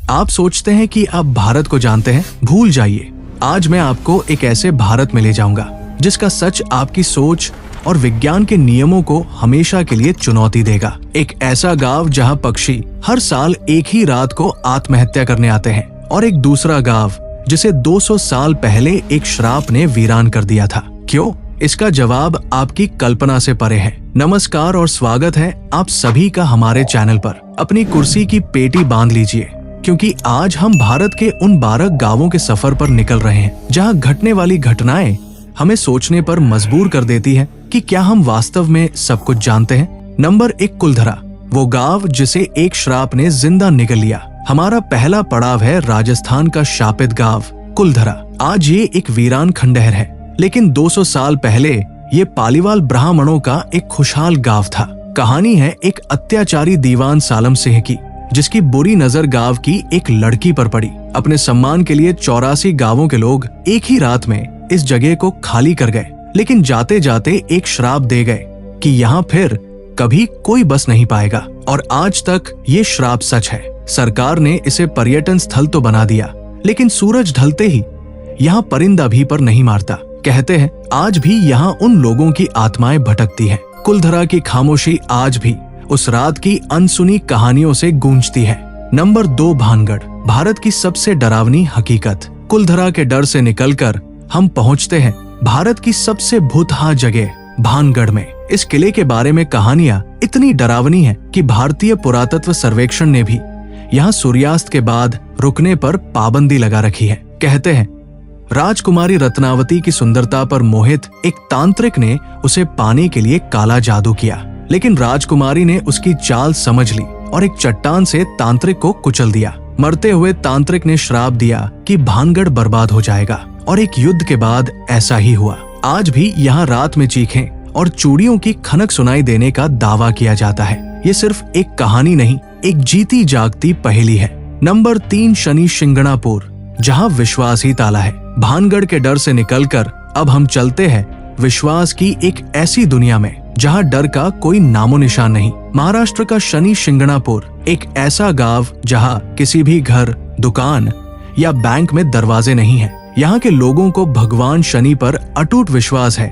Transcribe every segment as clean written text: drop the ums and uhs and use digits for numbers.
आप सोचते हैं कि आप भारत को जानते हैं? भूल जाइए। आज मैं आपको एक ऐसे भारत में ले जाऊंगा जिसका सच आपकी सोच और विज्ञान के नियमों को हमेशा के लिए चुनौती देगा। एक ऐसा गांव जहां पक्षी हर साल एक ही रात को आत्महत्या करने आते हैं, और एक दूसरा गांव जिसे 200 साल पहले एक श्राप ने वीरान कर दिया था। क्यों? इसका जवाब आपकी कल्पना से परे है। नमस्कार और स्वागत है आप सभी का हमारे चैनल पर। अपनी कुर्सी की पेटी बांध लीजिए, क्योंकि आज हम भारत के उन 12 गांवों के सफर पर निकल रहे हैं जहां घटने वाली घटनाएं हमें सोचने पर मजबूर कर देती है कि क्या हम वास्तव में सब कुछ जानते हैं। नंबर 1, कुलधरा, वो गांव जिसे एक श्राप ने जिंदा निगल लिया। हमारा पहला पड़ाव है राजस्थान का शापित गांव कुलधरा। आज ये एक वीरान खंडहर है, लेकिन 200 साल पहले ये पालीवाल ब्राह्मणों का एक खुशहाल गांव था। कहानी है एक अत्याचारी दीवान सालम सिंह की, जिसकी बुरी नजर गांव की एक लड़की पर पड़ी। अपने सम्मान के लिए 84 गांवों के लोग एक ही रात में इस जगह को खाली कर गए, लेकिन जाते जाते एक श्राप दे गए कि यहाँ फिर कभी कोई बस नहीं पाएगा। और आज तक ये श्राप सच है। सरकार ने इसे पर्यटन स्थल तो बना दिया, लेकिन सूरज ढलते ही यहाँ परिंदा भी पर नहीं मारता। कहते हैं आज भी यहाँ उन लोगों की आत्माएं भटकती हैं। कुलधरा की खामोशी आज भी उस रात की अनसुनी कहानियों से गूंजती है। नंबर 2, भानगढ़, भारत की सबसे डरावनी हकीकत। कुलधरा के डर से निकलकर हम पहुंचते हैं भारत की सबसे भूतहा जगह भानगढ़ में। इस किले के बारे में कहानियां इतनी डरावनी है कि भारतीय पुरातत्व सर्वेक्षण ने भी यहाँ सूर्यास्त के बाद रुकने पर पाबंदी लगा रखी है। कहते हैं राजकुमारी रत्नावती की सुंदरता पर मोहित एक तांत्रिक ने उसे पाने के लिए काला जादू किया, लेकिन राजकुमारी ने उसकी चाल समझ ली और एक चट्टान से तांत्रिक को कुचल दिया। मरते हुए तांत्रिक ने श्राप दिया कि भानगढ़ बर्बाद हो जाएगा, और एक युद्ध के बाद ऐसा ही हुआ। आज भी यहाँ रात में चीखें और चूड़ियों की खनक सुनाई देने का दावा किया जाता है। ये सिर्फ एक कहानी नहीं, एक जीती जागती पहेली है। नंबर 3, शनि शिंगणापुर, जहाँ विश्वास ही ताला है। भानगढ़ के डर से निकलकर अब हम चलते हैं विश्वास की एक ऐसी दुनिया में जहाँ डर का कोई नामो निशान नहीं। महाराष्ट्र का शनि शिंगणापुर एक ऐसा गांव जहाँ किसी भी घर, दुकान या बैंक में दरवाजे नहीं हैं। यहाँ के लोगों को भगवान शनि पर अटूट विश्वास है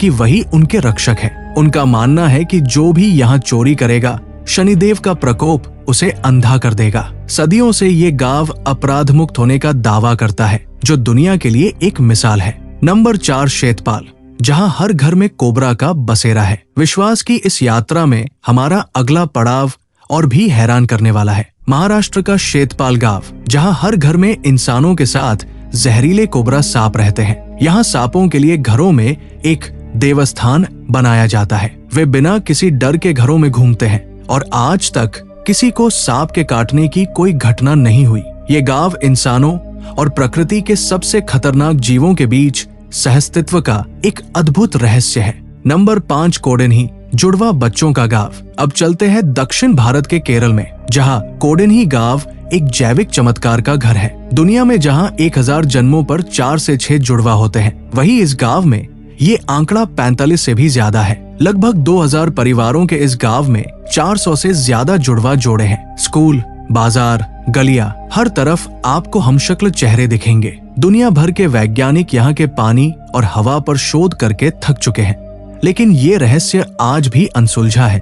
कि वही उनके रक्षक है। उनका मानना है कि जो भी यहाँ चोरी करेगा, शनिदेव का प्रकोप उसे अंधा कर देगा। सदियों से ये गांव अपराध मुक्त होने का दावा करता है, जो दुनिया के लिए एक मिसाल है। नंबर 4, शेतपाल, जहां हर घर में कोबरा का बसेरा है। विश्वास की इस यात्रा में हमारा अगला पड़ाव और भी हैरान करने वाला है। महाराष्ट्र का शेतपाल गांव, जहां हर घर में इंसानों के साथ जहरीले कोबरा सांप रहते हैं। यहाँ सांपों के लिए घरों में एक देवस्थान बनाया जाता है। वे बिना किसी डर के घरों में घूमते हैं, और आज तक किसी को सांप के काटने की कोई घटना नहीं हुई। ये गांव इंसानों और प्रकृति के सबसे खतरनाक जीवों के बीच सहअस्तित्व का एक अद्भुत रहस्य है। नंबर 5, कोडेन्ही, जुड़वा बच्चों का गांव। अब चलते हैं दक्षिण भारत के केरल में, जहां कोडेन्ही गांव एक जैविक चमत्कार का घर है। दुनिया में जहां 1000 जन्मों पर 4 से 6 जुड़वा होते हैं, वहीं इस गांव में ये आंकड़ा 45 से भी ज्यादा है। लगभग 2000 परिवारों के इस गांव में 400 से ज्यादा जुड़वा जोड़े हैं। स्कूल, बाजार, गलियां, हर तरफ आपको हमशक्ल चेहरे दिखेंगे। दुनिया भर के वैज्ञानिक यहाँ के पानी और हवा पर शोध करके थक चुके हैं, लेकिन ये रहस्य आज भी अनसुलझा है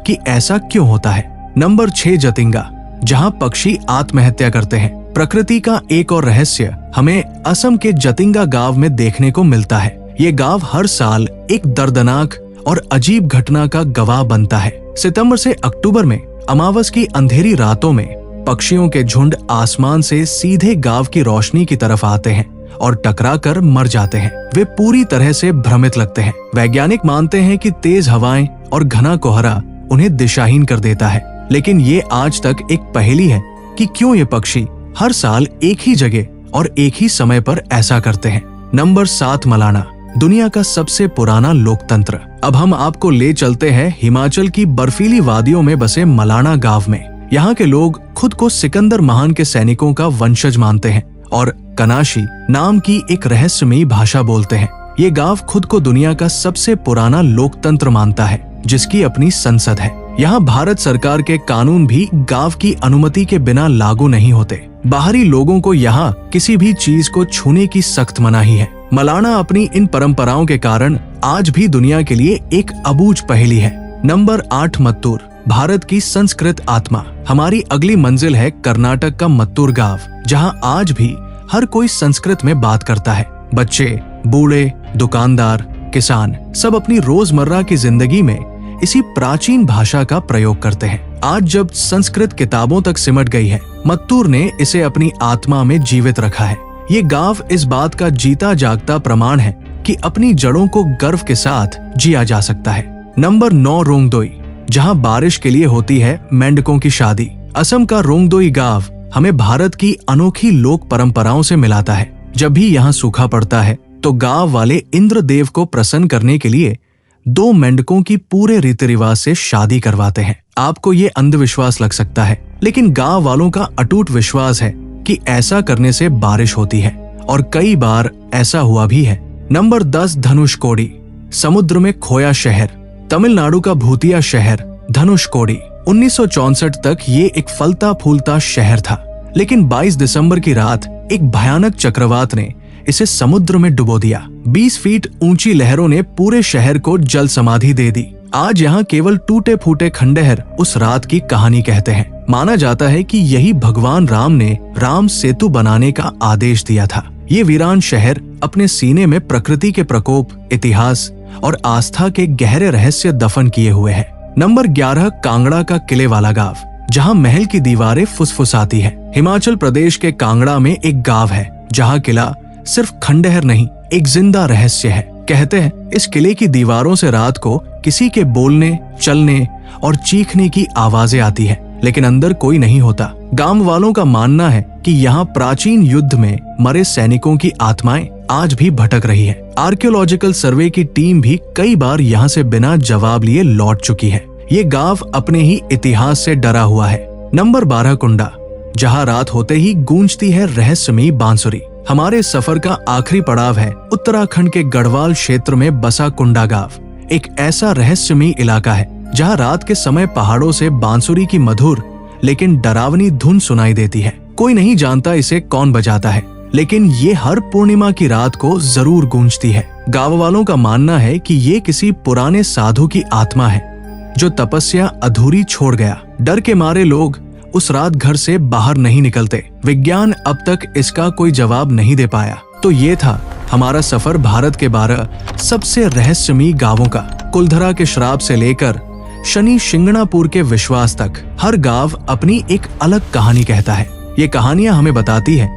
कि ऐसा क्यों होता है। नंबर 6, जतिंगा, जहाँ पक्षी आत्महत्या करते हैं। प्रकृति का एक और रहस्य हमें असम के जतिंगा गांव में देखने को मिलता है। ये गांव हर साल एक दर्दनाक और अजीब घटना का गवाह बनता है। सितंबर से अक्टूबर में अमावस की अंधेरी रातों में पक्षियों के झुंड आसमान से सीधे गांव की रोशनी की तरफ आते हैं और टकराकर मर जाते हैं। वे पूरी तरह से भ्रमित लगते हैं। वैज्ञानिक मानते हैं कि तेज हवाएं और घना कोहरा उन्हें दिशाहीन कर देता है, लेकिन ये आज तक एक पहेली है कि क्यों ये पक्षी हर साल एक ही जगह और एक ही समय पर ऐसा करते हैं। नंबर 7, मलाना, दुनिया का सबसे पुराना लोकतंत्र। अब हम आपको ले चलते हैं हिमाचल की बर्फीली वादियों में बसे मलाना गांव में। यहाँ के लोग खुद को सिकंदर महान के सैनिकों का वंशज मानते हैं और कनाशी नाम की एक रहस्यमयी भाषा बोलते हैं। ये गांव खुद को दुनिया का सबसे पुराना लोकतंत्र मानता है, जिसकी अपनी संसद है। यहाँ भारत सरकार के कानून भी गांव की अनुमति के बिना लागू नहीं होते। बाहरी लोगों को यहाँ किसी भी चीज को छूने की सख्त मनाही है। मलाना अपनी इन परंपराओं के कारण आज भी दुनिया के लिए एक अबूझ पहेली है। नंबर 8 मत्तूर, भारत की संस्कृत आत्मा। हमारी अगली मंजिल है कर्नाटक का मत्तूर गांव, जहां आज भी हर कोई संस्कृत में बात करता है। बच्चे, बूढ़े, दुकानदार, किसान सब अपनी रोजमर्रा की जिंदगी में इसी प्राचीन भाषा का प्रयोग करते हैं। आज जब संस्कृत किताबों तक सिमट गई है, मत्तूर ने इसे अपनी आत्मा में जीवित रखा है। ये गांव इस बात का जीता जागता प्रमाण है कि अपनी जड़ों को गर्व के साथ जिया जा सकता है। नंबर 9 रोंगदोई, जहां बारिश के लिए होती है मेंढकों की शादी। असम का रोंगदोई गांव हमें भारत की अनोखी लोक परंपराओं से मिलाता है। जब भी यहाँ सूखा पड़ता है तो गांव वाले इंद्रदेव को प्रसन्न करने के लिए 2 मेंढकों की पूरे रीति रिवाज से शादी करवाते हैं। आपको ये अंधविश्वास लग सकता है, लेकिन गांव वालों का अटूट विश्वास है कि ऐसा करने से बारिश होती है, और कई बार ऐसा हुआ भी है। नंबर 10 धनुषकोडी, समुद्र में खोया शहर। तमिलनाडु का भूतिया शहर धनुषकोडी 1964 तक ये एक फलता फूलता शहर था, लेकिन 22 दिसंबर की रात एक भयानक चक्रवात ने इसे समुद्र में डुबो दिया। 20 फीट ऊंची लहरों ने पूरे शहर को जल समाधि दे दी। आज यहाँ केवल टूटे फूटे खंडहर उस रात की कहानी कहते हैं। माना जाता है कि यही भगवान राम ने राम सेतु बनाने का आदेश दिया था। ये वीरान शहर अपने सीने में प्रकृति के प्रकोप, इतिहास और आस्था के गहरे रहस्य दफन किए हुए है। नंबर 11 कांगड़ा का किले वाला गांव, जहां महल की दीवारें फुसफुसाती है। हिमाचल प्रदेश के कांगड़ा में एक गांव है जहां किला सिर्फ खंडहर नहीं, एक जिंदा रहस्य है। कहते हैं इस किले की दीवारों से रात को किसी के बोलने, चलने और चीखने की आवाजें आती है, लेकिन अंदर कोई नहीं होता। गांव वालों का मानना है कि यहाँ प्राचीन युद्ध में मरे सैनिकों की आत्माएं आज भी भटक रही है। आर्कियोलॉजिकल सर्वे की टीम भी कई बार यहाँ से बिना जवाब लिए लौट चुकी है। ये गांव अपने ही इतिहास से डरा हुआ है। नंबर 12 कुंडा, जहाँ रात होते ही गूंजती है रहस्यमयी बांसुरी। हमारे सफर का आखिरी पड़ाव है उत्तराखंड के गढ़वाल क्षेत्र में बसा कुंडा गांव। एक ऐसा रहस्यमयी इलाका है जहाँ रात के समय पहाड़ों से बांसुरी की मधुर लेकिन डरावनी धुन सुनाई देती है। कोई नहीं जानता इसे कौन बजाता है, लेकिन ये हर पूर्णिमा की रात को जरूर गूंजती है। गांव वालों का मानना है कि ये किसी पुराने साधु की आत्मा है जो तपस्या अधूरी छोड़ गया। डर के मारे लोग उस रात घर से बाहर नहीं निकलते। विज्ञान अब तक इसका कोई जवाब नहीं दे पाया। तो ये था हमारा सफर भारत के 12 सबसे रहस्यमयी गांवों का। कुलधरा के श्राप से लेकर शनि शिंगणापुर के विश्वास तक, हर गांव अपनी एक अलग कहानी कहता है। ये कहानियां हमें बताती है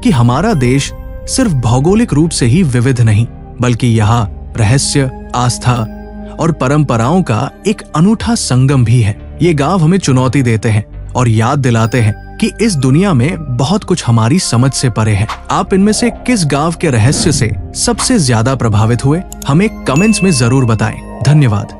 कि हमारा देश सिर्फ भौगोलिक रूप से ही विविध नहीं, बल्कि यहाँ रहस्य, आस्था और परंपराओं का एक अनूठा संगम भी है। ये गांव हमें चुनौती देते हैं और याद दिलाते हैं कि इस दुनिया में बहुत कुछ हमारी समझ से परे है। आप इनमें से किस गांव के रहस्य से सबसे ज्यादा प्रभावित हुए, हमें कमेंट्स में जरूर बताएं। धन्यवाद।